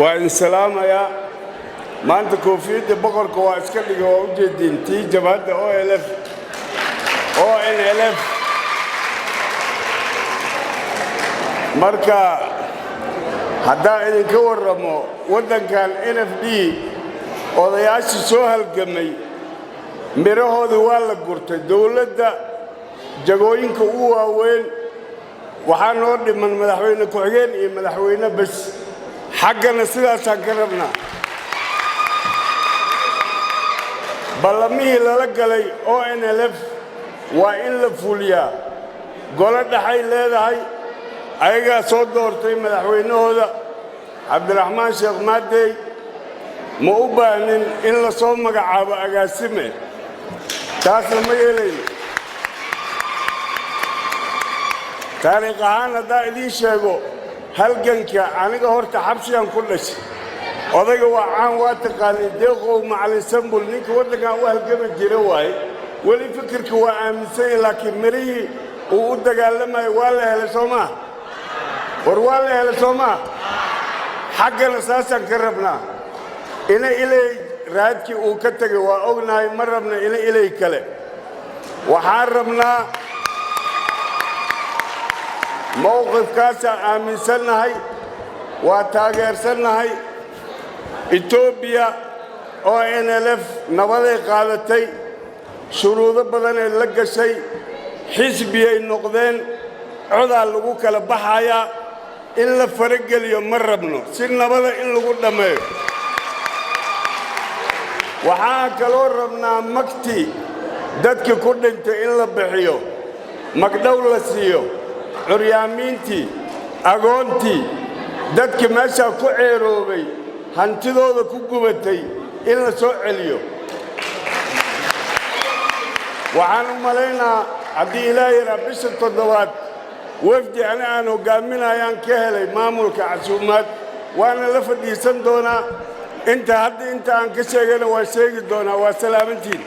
وإن سلام يا ما أنت كوفيد بقر كواس كذي ووجدين تي جبهة أو إن ألف مركا هذا إن كورمو ودن كان NFD odayaasha soo halgamay mirahooda waa la gurtay dawladda jagooyinka ugu waaweyn waxaa noo dhiman madaxweyne ku-xigeen iyo madaxweyne bas xaggana sidaasaan ka rabnaa ballamihii lala galay ONLF waa in la fuliyaa golo dhaxay leedahay ayagaa soo doortay madaxweynahooda cabdiraxmaan sheekh maadey ma u baahnin in la soo magacaabo agaasime taasna ma yeelayno taariikh ahaan haddaa idiin sheego halganka aniga horta xabsigan ku dhashay odayga waa caan waa taqaanay deeqow macalin sambul ninka waddankan u halgami jira waaye weli fikirka waa aaminsan yahay laakiin mirihii uu u dagaalamayo waa la helay soo maa war waa la helay soo maa xaggana saasaan ka rabnaa ina ilay raadkii uu ka tagay waa ognahay ma rabna ina ilay kale waxaan rabnaa mowqifkaasaan aaminsannahay waa taageersannahay Ethiopia ONLF nabaday qaadatay shuruudo badan ee la gashay xisbiyay noqdeen codaa lagu kala baxayaa in la farageliyo ma rabno si nabada in lagu dhameeyo waxaan kaloo rabnaa magti dadkii ku dhintay in la bixiyo magdhow la siiyo curyaamiintii agoontii dadkii meeshaa ku ceeroobay hantidooda ku gubatay in la soo celiyo waxaan u malaynaa haddii ilaahay yaraa bisha 7 wafdi aan hogaaminayaan ka helay maamulka casuumaad waana la fadhiisan doonaa inta aan ka sheegana waa sheegi doonaa waa salaamantiin